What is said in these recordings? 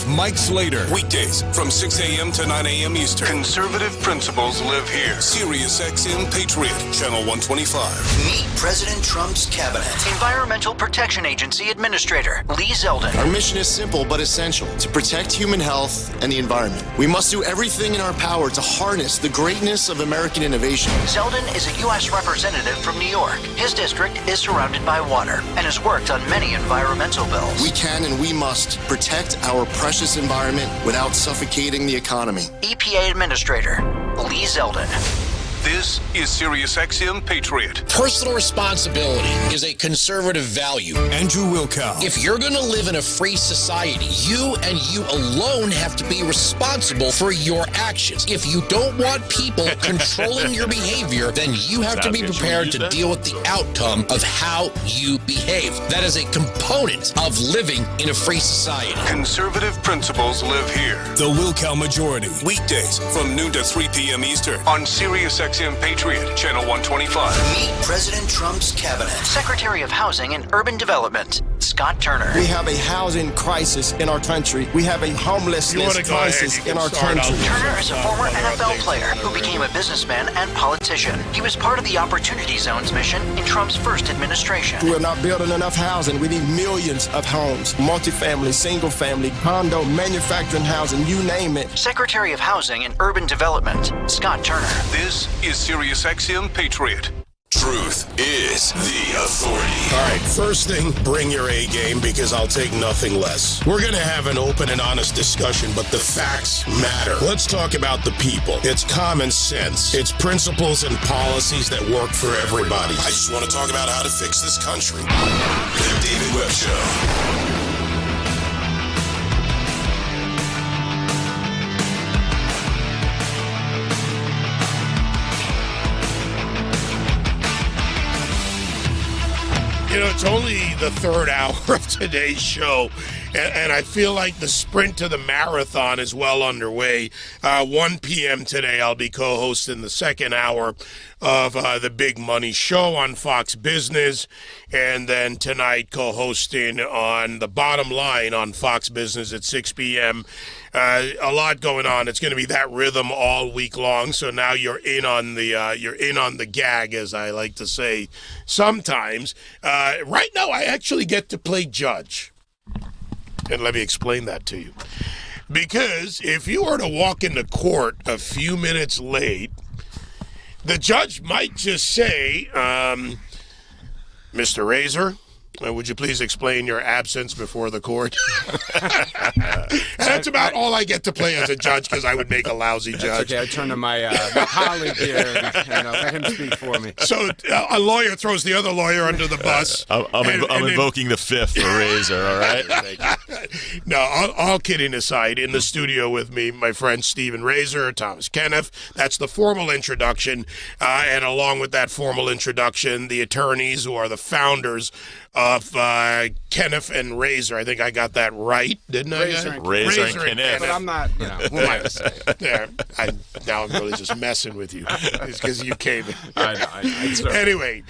with Mike Slater. Weekdays from 6 a.m. to 9 a.m. Eastern. Conservative principles live here. Sirius XM Patriot, Channel 125. Meet President Trump's cabinet. Environmental Protection Agency Administrator Lee Zeldin. Our mission is simple but essential: to protect human health and the environment. We must do everything in our power to harness the greatness of American innovation. Zeldin is a U.S. representative from New York. His district is surrounded by water and has worked on many environmental bills. We can and we must protect our precious environment without suffocating the economy. EPA Administrator Lee Zeldin. This is Sirius XM Patriot. Personal responsibility is a conservative value. Andrew Wilkow. If you're going to live in a free society, you and you alone have to be responsible for your actions. If you don't want people controlling your behavior, then you have to be prepared to deal with the outcome of how you behave. That is a component of living in a free society. Conservative principles live here. The Wilkow Majority. Weekdays from noon to 3 p.m. Eastern on Sirius XM Patriot, Channel 125. Meet President Trump's cabinet. Secretary of Housing and Urban Development Scott Turner. We have a housing crisis in our country. We have a homelessness crisis in our country. Turner is a former NFL player who became a businessman and politician. He was part of the Opportunity Zones mission in Trump's first administration. We're not building enough housing. We need millions of homes, multifamily, single family, condo, manufacturing housing, you name it. Secretary of Housing and Urban Development Scott Turner. This is Sirius XM Patriot. Truth is the authority. All right, first thing, bring your A game because I'll take nothing less. We're going to have an open and honest discussion, but the facts matter. Let's talk about the people. It's common sense. It's principles and policies that work for everybody. I just want to talk about how to fix this country. The David Webb Show. You know, it's only the third hour of today's show, and I feel like the sprint to the marathon is well underway. 1 p.m. today, I'll be co-hosting the second hour of the Big Money Show on Fox Business, and then tonight co-hosting on The Bottom Line on Fox Business at 6 p.m. A lot going on. It's going to be that rhythm all week long. So now you're in on the gag, as I like to say sometimes. Right now, I actually get to play judge, and let me explain that to you. Because if you were to walk into court a few minutes late, the judge might just say, Mr. Razor, would you please explain your absence before the court? And that's about all I get to play as a judge because I would make a lousy judge. Okay, I turn to my colleague here and let him speak for me. So a lawyer throws the other lawyer under the bus. I'm invoking the fifth for Razor, all right? No, all kidding aside, in the studio with me, my friend Stephen Razor, Thomas Kenniff. That's the formal introduction. And along with that formal introduction, the attorneys who are the founders of Kenniff and Razor. I think I got that right, didn't I? Razor and Kenniff. But I'm not, who am I to say? Yeah, now I'm really just messing with you. It's because you came in. I know. Anyway,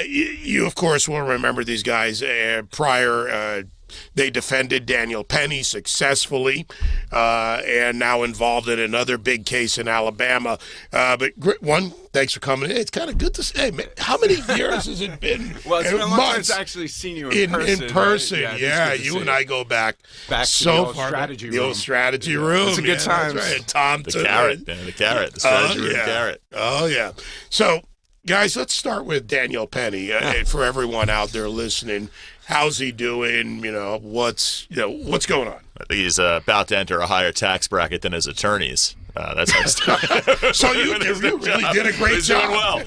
you, of course, will remember these guys prior. They defended Daniel Penny successfully and now involved in another big case in Alabama. But one, thanks for coming in. It's kind of good to say, man, how many years has it been? Well, it's been a long time since I've actually seen you in person. In person, right? yeah. You and I go back so to the old far. strategy room. The old strategy room. It's a good time. Right. Tom, the carrot, man, the carrot. The strategy room carrot. Oh, yeah. So, guys, let's start with Daniel Penny. For everyone out there listening, how's he doing? What's going on? I think he's about to enter a higher tax bracket than his attorneys. That's how he's doing. So you really did a great job. He's doing well.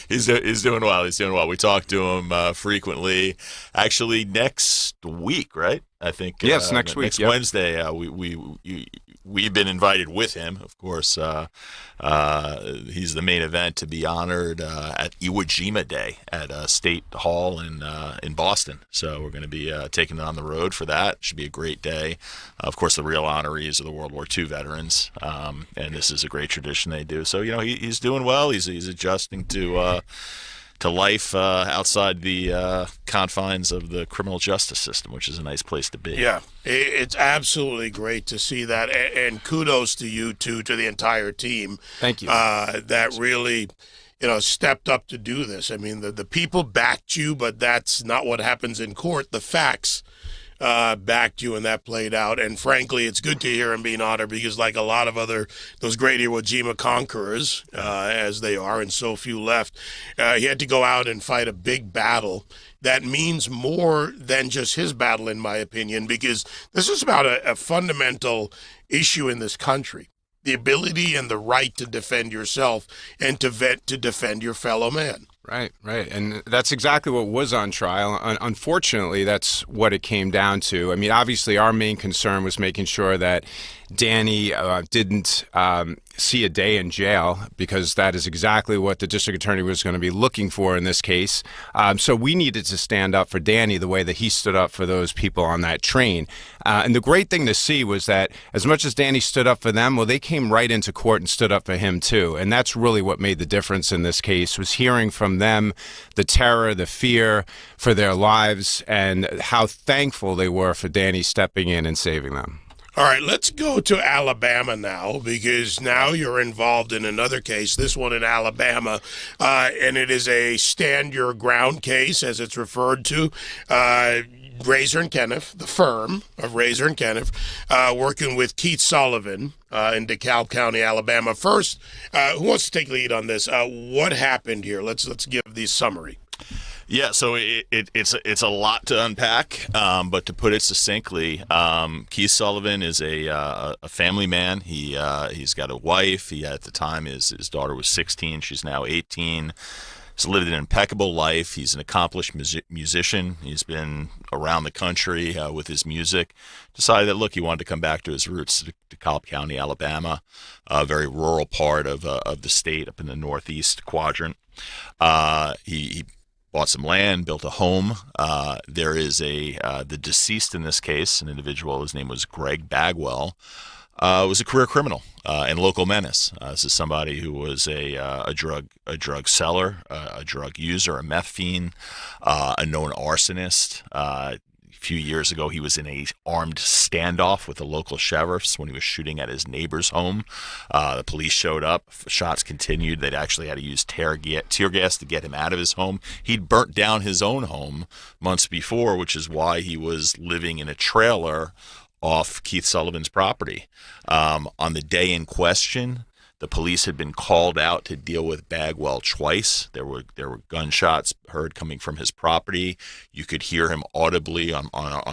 He's doing well. He's doing well. We talk to him frequently. Actually, next week, right? I think. Yes, next week. Next Wednesday, we've been invited with him. Of course, he's the main event to be honored at Iwo Jima Day at State Hall in Boston. So we're going to be taking it on the road for that. Should be a great day. Of course, the real honorees are the World War II veterans, and this is a great tradition they do. So he's doing well. He's adjusting to life outside the confines of the criminal justice system, which is a nice place to be. Yeah, it's absolutely great to see that, and kudos to you two, to the entire team. Thank you. That really, stepped up to do this. I mean, the people backed you, but that's not what happens in court. The facts backed you, and that played out. And frankly, it's good to hear him being honored, because like a lot of those great Iwo Jima conquerors, as they are, and so few left, he had to go out and fight a big battle that means more than just his battle, in my opinion, because this is about a fundamental issue in this country: the ability and the right to defend yourself and to defend your fellow man. Right. And that's exactly what was on trial. Unfortunately, that's what it came down to. I mean, obviously, our main concern was making sure that Danny didn't see a day in jail, because that is exactly what the district attorney was going to be looking for in this case. So we needed to stand up for Danny the way that he stood up for those people on that train. And the great thing to see was that as much as Danny stood up for them, well, they came right into court and stood up for him too. And that's really what made the difference in this case, was hearing from them the terror, the fear for their lives, and how thankful they were for Danny stepping in and saving them. All right, let's go to Alabama now, because now you're involved in another case, this one in Alabama, and it is a stand your ground case, as it's referred to. Razor and Kenniff, the firm of Razor and Kenniff, working with Keith Sullivan in DeKalb County, Alabama. First, who wants to take the lead on this? What happened here? Let's give the summary. Yeah, so it's a lot to unpack, but to put it succinctly, Keith Sullivan is a family man. He's got a wife. He, at the time, his daughter was 16. She's now 18. He's lived an impeccable life. He's an accomplished musician. He's been around the country with his music. Decided that, look, he wanted to come back to his roots, to DeKalb County, Alabama, a very rural part of the state up in the northeast quadrant. He bought some land, built a home. There is the deceased in this case, an individual, his name was Greg Bagwell, was a career criminal and local menace. This is somebody who was a drug seller, a drug user, a meth fiend, a known arsonist. A few years ago, he was in a armed standoff with the local sheriffs when he was shooting at his neighbor's home. The police showed up. Shots continued. They'd actually had to use tear gas to get him out of his home. He'd burnt down his own home months before, which is why he was living in a trailer off Keith Sullivan's property. On the day in question, the police had been called out to deal with Bagwell twice. There were gunshots heard coming from his property. You could hear him audibly on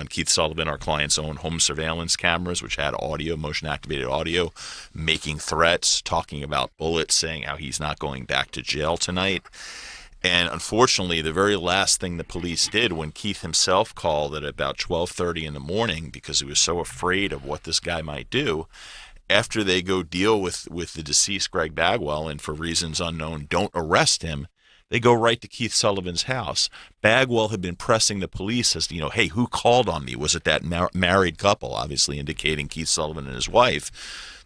Keith Sullivan, our client's own home surveillance cameras, which had audio, motion-activated audio, making threats, talking about bullets, saying how he's not going back to jail tonight. And unfortunately, the very last thing the police did when Keith himself called at about 12:30 in the morning, because he was so afraid of what this guy might do, after they go deal with the deceased Greg Bagwell and for reasons unknown don't arrest him, they go right to Keith Sullivan's house. Bagwell had been pressing the police as to, hey, who called on me? Was it that married couple, obviously indicating Keith Sullivan and his wife?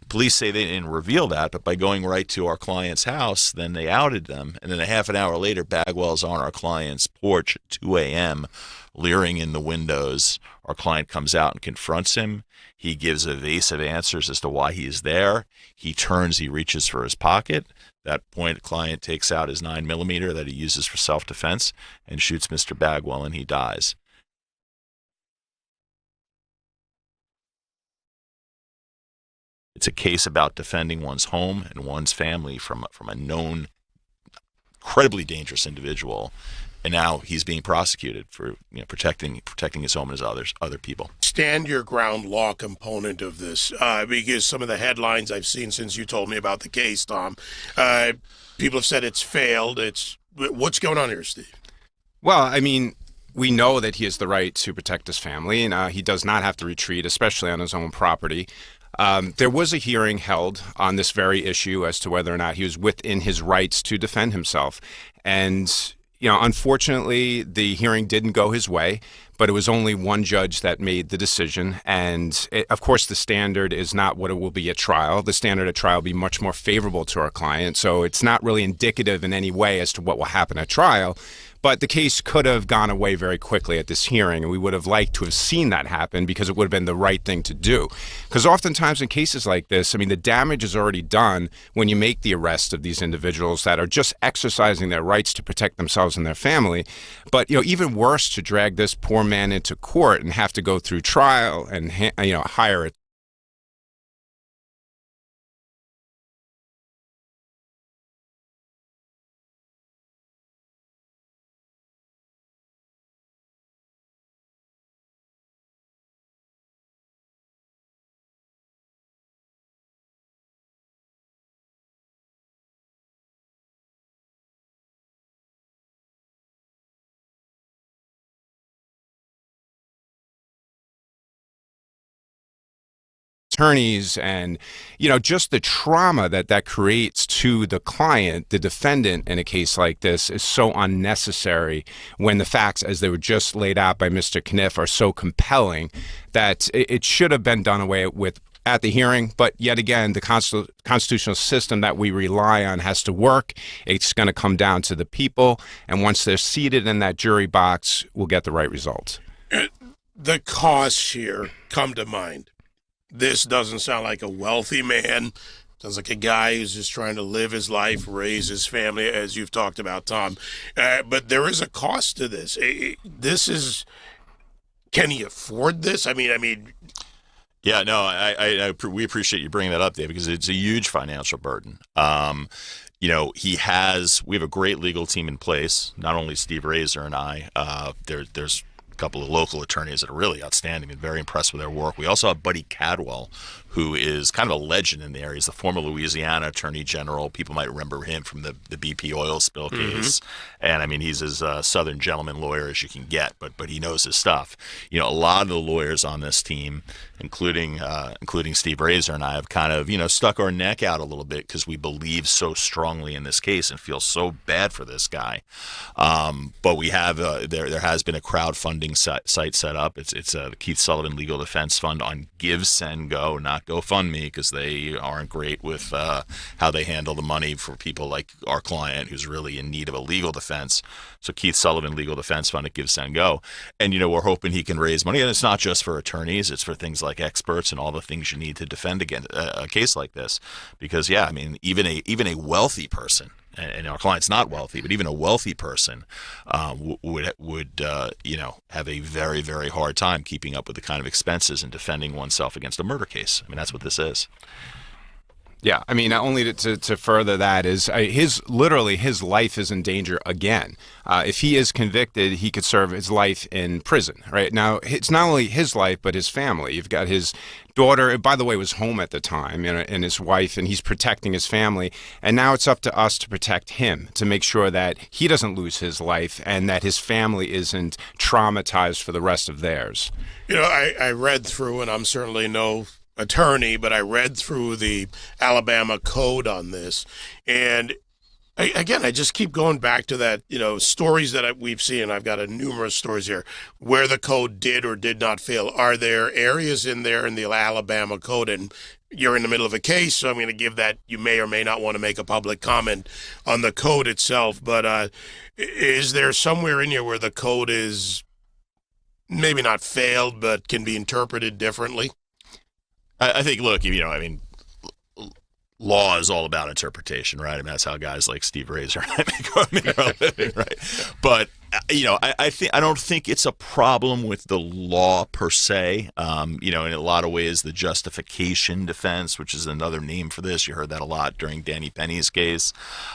Police say they didn't reveal that, but by going right to our client's house, then they outed them. And then a half an hour later, Bagwell's on our client's porch at 2 a.m., leering in the windows. Our client comes out and confronts him. He gives evasive answers as to why he is there. He turns, he reaches for his pocket. At that point, the client takes out his 9mm that he uses for self-defense and shoots Mr. Bagwell, and he dies. It's a case about defending one's home and one's family from a known, incredibly dangerous individual, and now he's being prosecuted for protecting his home and his other people. Stand your ground law component of this, because some of the headlines I've seen since you told me about the case, Tom, people have said it's failed. What's going on here, Steve? Well, I mean, we know that he has the right to protect his family, and he does not have to retreat, especially on his own property. There was a hearing held on this very issue as to whether or not he was within his rights to defend himself. And, unfortunately, the hearing didn't go his way, but it was only one judge that made the decision. And of course, the standard is not what it will be at trial. The standard at trial will be much more favorable to our client. So it's not really indicative in any way as to what will happen at trial. But the case could have gone away very quickly at this hearing, and we would have liked to have seen that happen because it would have been the right thing to do. Because oftentimes in cases like this, the damage is already done when you make the arrest of these individuals that are just exercising their rights to protect themselves and their family. But, even worse, to drag this poor man into court and have to go through trial and, hire a attorneys and, just the trauma that creates to the client, the defendant in a case like this is so unnecessary when the facts, as they were just laid out by Mr. Kenniff, are so compelling that it should have been done away with at the hearing. But yet again, the constitutional system that we rely on has to work. It's going to come down to the people. And once they're seated in that jury box, we'll get the right result. The costs here come to mind. This doesn't sound like a wealthy man. Sounds like a guy who's just trying to live his life, raise his family, as you've talked about, Tom. But there is a cost to this. Can he afford this? Yeah, no, we appreciate you bringing that up, Dave, because it's a huge financial burden. We have a great legal team in place. Not only Steve Razor and I. There's a couple of local attorneys that are really outstanding and very impressed with their work. We also have Buddy Cadwell, who is kind of a legend in the area. He's the former Louisiana Attorney General. People might remember him from the BP oil spill case. And he's as Southern gentleman lawyer as you can get, but he knows his stuff. A lot of the lawyers on this team, including Steve Razor and I, have kind of, stuck our neck out a little bit because we believe so strongly in this case and feel so bad for this guy. But we have, there has been a crowdfunding site set up. It's the Keith Sullivan Legal Defense Fund on Give, Send, Go, not GoFundMe, because they aren't great with how they handle the money for people like our client who's really in need of a legal defense. So Keith Sullivan Legal Defense Fund at Give, Send, Go. And, we're hoping he can raise money. And it's not just for attorneys. It's for things like experts and all the things you need to defend against a case like this. Because, even a wealthy person, and our client's not wealthy, but even a wealthy person would have a very, very hard time keeping up with the kind of expenses and defending oneself against a murder case. That's what this is. Yeah, only to further that is his life is in danger again. If he is convicted, he could serve his life in prison. Right now, it's not only his life but his family. You've got his daughter, by the way, was home at the time, and his wife, and he's protecting his family. And now it's up to us to protect him, to make sure that he doesn't lose his life and that his family isn't traumatized for the rest of theirs. I read through, and I'm certainly no attorney, but I read through the Alabama code on this, and I just keep going back to that, stories that we've seen. I've got numerous stories here where the code did or did not fail. Are there areas in there in the Alabama code, and you're in the middle of a case, so I'm going to give that you may or may not want to make a public comment on the code itself, but is there somewhere in here where the code is maybe not failed but can be interpreted differently? I think, look, law is all about interpretation, right? That's how guys like Steve Razor make our living, right? But I don't think it's a problem with the law per se. In a lot of ways, the justification defense, which is another name for this, you heard that a lot during Danny Penny's case.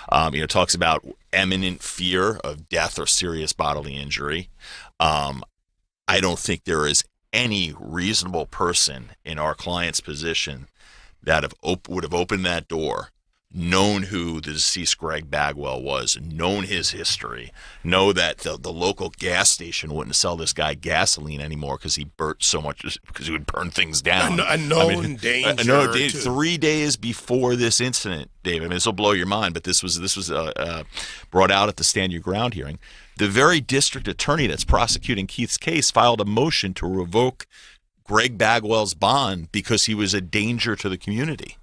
Talks about imminent fear of death or serious bodily injury. I don't think there is any reasonable person in our client's position that would have opened that door known who the deceased Greg Bagwell was, known his history, know that the local gas station wouldn't sell this guy gasoline anymore because he burnt so much, because he would burn things down. A known danger. 3 days before this incident, David, I mean, this will blow your mind, but this was brought out at the Stand Your Ground hearing. The very district attorney that's prosecuting Keith's case filed a motion to revoke Greg Bagwell's bond because he was a danger to the community.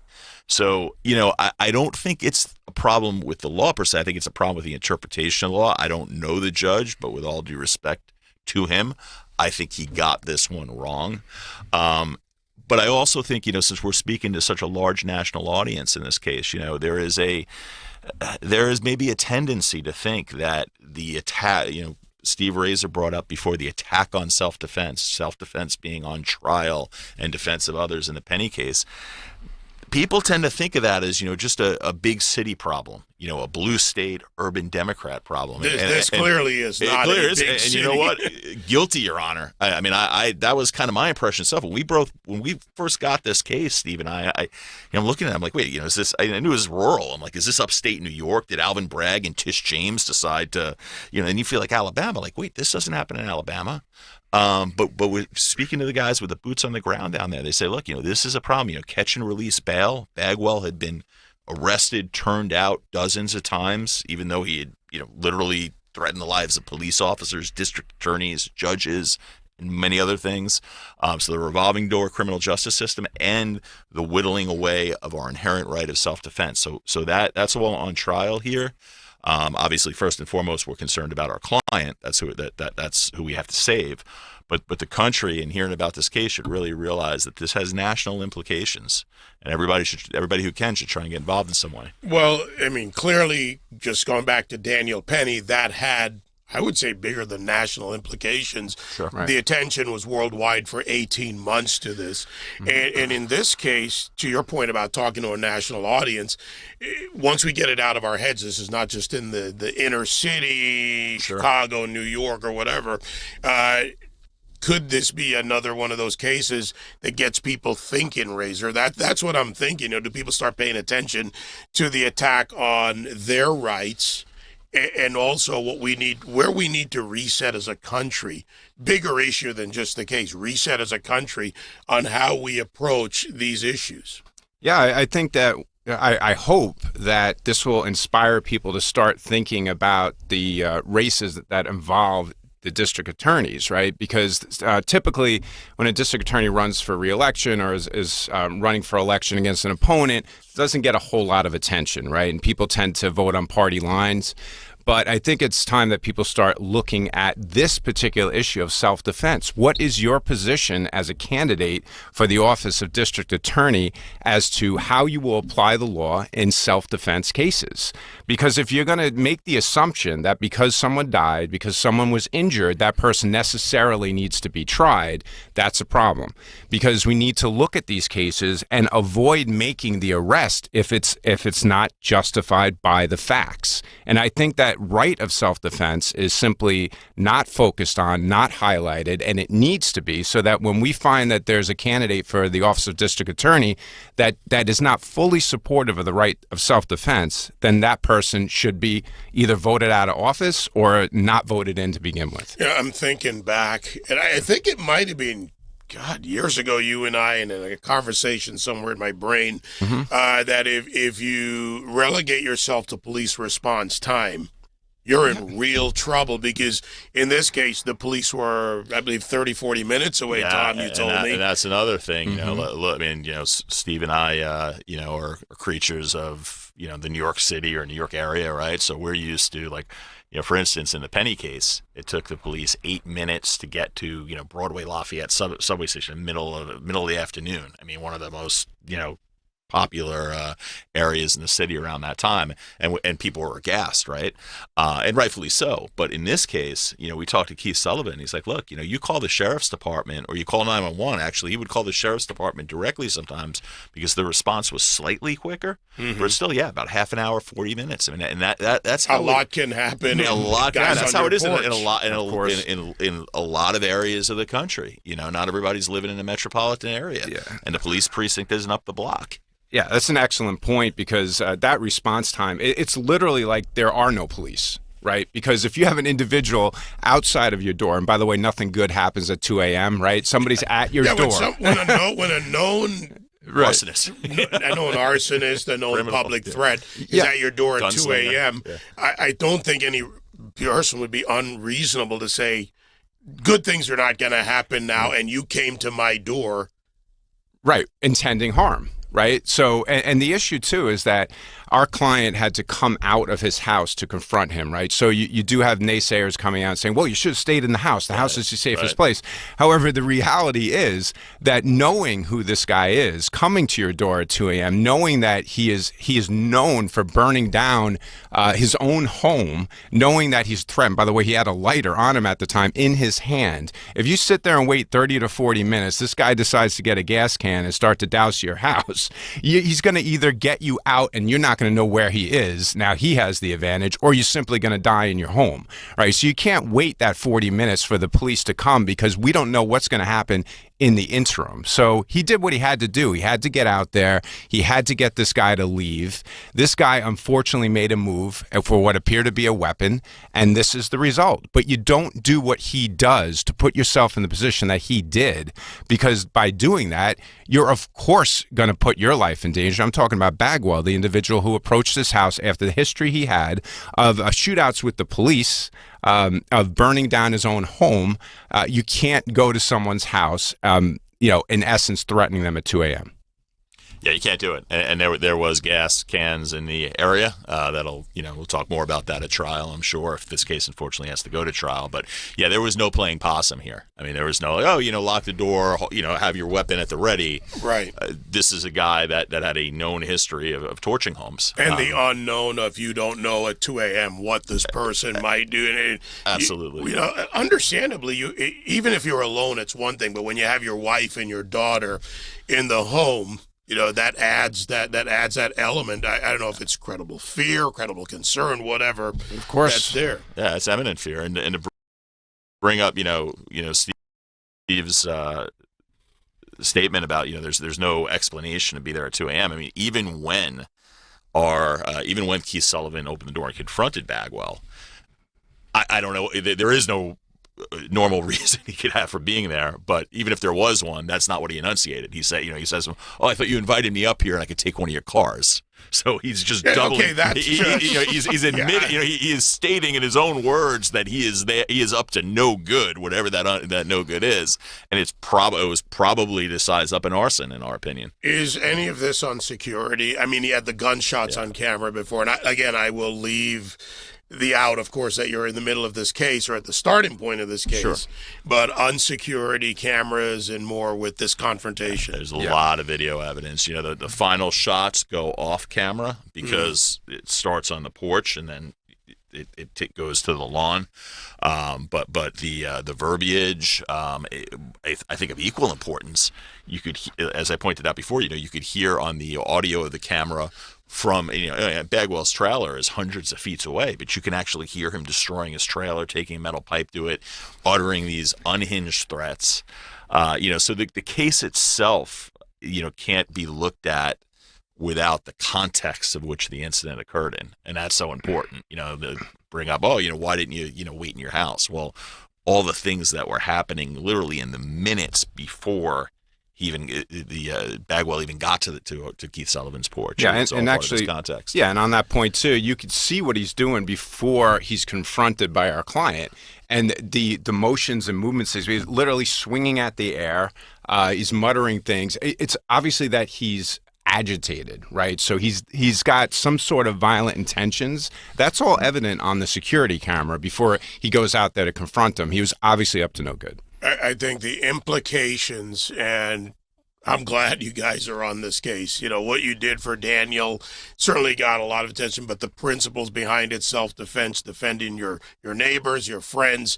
So, I don't think it's a problem with the law per se. I think it's a problem with the interpretation of the law. I don't know the judge, but with all due respect to him, I think he got this one wrong. But I also think, since we're speaking to such a large national audience in this case, there is maybe a tendency to think that the attack, Steve Razor brought up before, the attack on self-defense being on trial and defense of others in the Penny case. People tend to think of that as, just a big city problem, a blue state urban Democrat problem. This clearly is not a big city. And you know what? Guilty, Your Honor. I mean, that was kind of my impression of it. When we first got this case, Steve and I'm looking at it, I'm like, wait, is this? I knew it was rural. I'm like, is this upstate New York? Did Alvin Bragg and Tish James decide to, and you feel like Alabama, like, wait, this doesn't happen in Alabama. But we're speaking to the guys with the boots on the ground down there. They say, look, this is a problem. Catch and release bail. Bagwell had been arrested, turned out dozens of times, even though he had, literally threatened the lives of police officers, district attorneys, judges, and many other things. So the revolving door criminal justice system and the whittling away of our inherent right of self-defense. So that's all on trial here. Obviously, first and foremost, we're concerned about our client. That's who we have to save. But the country, in hearing about this case, should really realize that this has national implications, and everybody who can should try and get involved in some way. Well, I mean, clearly, just going back to Daniel Penny, that had, I would say, bigger than national implications. Sure, right. The attention was worldwide for 18 months to this. Mm-hmm. And in this case, to your point about talking to a national audience, once we get it out of our heads, this is not just in the inner city, sure, Chicago, New York, or whatever. Could this be another one of those cases that gets people thinking, Razor? That's what I'm thinking. Do people start paying attention to the attack on their rights? And also where we need to reset as a country, bigger issue than just the case, reset as a country on how we approach these issues. Yeah, I think that I hope that this will inspire people to start thinking about the races that involve the district attorneys, right? Because typically when a district attorney runs for re-election or is running for election against an opponent, it doesn't get a whole lot of attention, right? And people tend to vote on party lines. But I think it's time that people start looking at this particular issue of self-defense. What is your position as a candidate for the office of district attorney as to how you will apply the law in self-defense cases? Because if you're going to make the assumption that because someone died, because someone was injured, that person necessarily needs to be tried, that's a problem. Because we need to look at these cases and avoid making the arrest if it's not justified by the facts. And I think that right of self-defense is simply not focused on, not highlighted, and it needs to be, so that when we find that there's a candidate for the office of district attorney that is not fully supportive of the right of self-defense, then that person should be either voted out of office or not voted in to begin with. Yeah, I'm thinking back, and I think it might have been, God, years ago, you and I, in a conversation somewhere in my brain, that if you relegate yourself to police response time, you're in real trouble, because in this case, the police were, I believe, 30, 40 minutes away, Tom, you told me. And that's another thing. I mean, Steve and I, are creatures of, the New York City or New York area, right? So we're used to, like, for instance, in the Penny case, it took the police 8 minutes to get to, Broadway Lafayette subway station, middle of the afternoon. I mean, one of the most, popular areas in the city around that time, and people were aghast, right? And rightfully so. But in this case, we talked to Keith Sullivan. He's like, look, you call the sheriff's department, or you call 911. Actually, he would call the sheriff's department directly sometimes because the response was slightly quicker. Mm-hmm. But still, about half an hour, 40 minutes. I mean, and that's how a lot can happen. A lot. That's how it is in a lot of areas of the country. Not everybody's living in a metropolitan area, and the police precinct isn't up the block. Yeah, that's an excellent point because that response time, it's literally like there are no police. Right? Because if you have an individual outside of your door, and by the way, nothing good happens at 2 a.m., right? Somebody's at your door. When a known arsonist, a known arsonist, a known public threat is at your door at 2 a.m., I don't think any person would be unreasonable to say, good things are not going to happen now, and you came to my door. Right, intending harm. Right. So, and the issue, too, is that our client had to come out of his house to confront him. Right. So you do have naysayers coming out saying, well, you should have stayed in the house. The house is the safest place. However, the reality is that knowing who this guy is, coming to your door at 2 a.m., knowing that he is known for burning down his own home, knowing that he's threatened. By the way, he had a lighter on him at the time in his hand. If you sit there and wait 30 to 40 minutes, this guy decides to get a gas can and start to douse your house. He's going to either get you out and you're not going to know where he is. Now he has the advantage, or you're simply going to die in your home, right? So you can't wait that 40 minutes for the police to come because we don't know what's going to happen in the interim. So he did what he had to do. He had to get out there. He had to get this guy to leave. This guy unfortunately made a move for what appeared to be a weapon, and this is the result. But you don't do what he does to put yourself in the position that he did, because by doing that, you're of course going to put your life in danger. I'm talking about Bagwell, the individual who approached this house after the history he had of shootouts with the police, of burning down his own home. You can't go to someone's house, in essence, threatening them at 2 a.m. Yeah, you can't do it. And there was gas cans in the area. We'll talk more about that at trial, I'm sure, if this case unfortunately has to go to trial. But yeah, there was no playing possum here. I mean, there was no, lock the door, have your weapon at the ready. Right. This is a guy that had a known history of torching homes. And the unknown of you don't know at 2 a.m. what this person might do. Absolutely. Understandably, even if you're alone, it's one thing. But when you have your wife and your daughter in the home, that adds that element. I don't know if it's credible fear, credible concern, whatever. Of course, that's there. Yeah, it's eminent fear, and to bring up, Steve's statement about there's no explanation to be there at 2 a.m. I mean, even when Keith Sullivan opened the door and confronted Bagwell, I don't know. There is no normal reason he could have for being there, but even if there was one, that's not what he enunciated. He says, "Oh, I thought you invited me up here and I could take one of your cars." So he's just doubling. Okay, that's he's admitting. He is stating in his own words that he is up to no good, whatever that no good is, and it was probably to size up an arson, in our opinion. Is any of this on security? I mean, he had the gunshots on camera before, and I will leave the out, of course, that you're in the middle of this case or at the starting point of this case, sure. But on security cameras and more with this confrontation. There's a lot of video evidence. The final shots go off camera because it starts on the porch and then it goes to the lawn. But the verbiage, I think of equal importance. You could, as I pointed out before, you could hear on the audio of the camera from Bagwell's trailer is hundreds of feet away, but you can actually hear him destroying his trailer, taking a metal pipe to it, uttering these unhinged threats. So the case itself, can't be looked at without the context of which the incident occurred in, and that's so important. To bring up, why didn't you wait in your house? Well, all the things that were happening literally in the minutes before Bagwell even got to Keith Sullivan's porch. Yeah, and actually, context. Yeah, and on that point too, you could see what he's doing before he's confronted by our client, and the motions and movements. He's literally swinging at the air. He's muttering things. It's obviously that he's agitated, right? So he's got some sort of violent intentions. That's all evident on the security camera before he goes out there to confront him. He was obviously up to no good. I think the implications, and I'm glad you guys are on this case. What you did for Daniel certainly got a lot of attention, but the principles behind it, self-defense, defending your neighbors, your friends,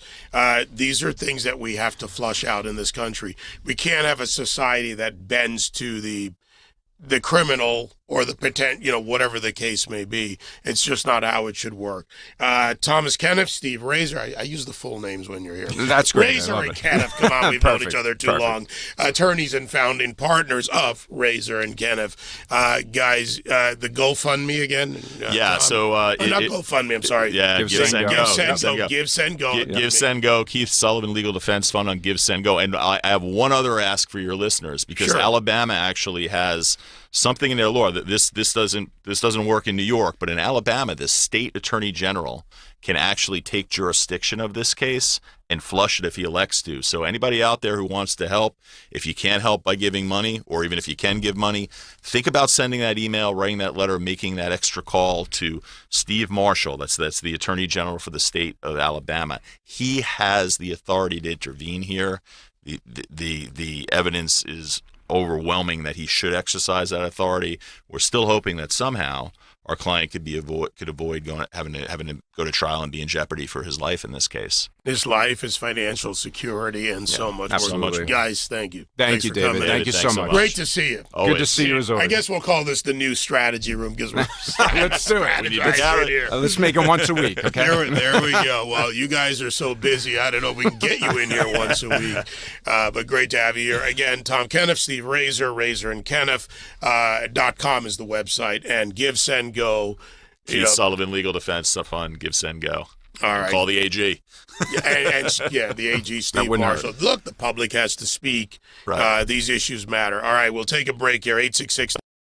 these are things that we have to flush out in this country. We can't have a society that bends to the criminal or the potential, whatever the case may be. It's just not how it should work. Thomas Kenniff, Steve Razor. I use the full names when you're here. That's great. Razor and Kenniff. Come on, we've known each other too long. Attorneys and founding partners of Razor and Kenniff. Guys, the GoFundMe again? Yeah, not GoFundMe, I'm sorry. Yeah, Give, Send, Go. Give, Send, Go. Give, Send, Go. Keith Sullivan Legal Defense Fund on Give, Send, Go. And I have one other ask for your listeners, because Alabama actually has something in their law that this doesn't work in New York, but in Alabama, the state attorney general can actually take jurisdiction of this case and flush it if he elects to. So anybody out there who wants to help, if you can't help by giving money, or even if you can give money, think about sending that email, writing that letter, making that extra call to Steve Marshall. That's the attorney general for the state of Alabama. He has the authority to intervene here. The evidence is overwhelming that he should exercise that authority. We're still hoping that somehow our client could avoid having to go to trial and be in jeopardy for his life in this case. His life, his financial security, and so much absolutely. more. Guys, thank you. Thank you, David. Thank you so much. Great to see you. Always. Good to see you as always. I guess we'll call this the new strategy room, because we're Let's do it. here. Let's make it once a week, okay? There we go. Well, you guys are so busy, I don't know if we can get you in here once a week. But great to have you here. Again, Tom Kenniff, Steve Razor, Razor and Kenniff, .com is the website, and Give, Send, Go. Keith Sullivan Legal Defense Fund, Give, Send, Go. All right. Call the AG. The AG, Steve Marshall. Look, the public has to speak. Right. These issues matter. All right, we'll take a break here. 866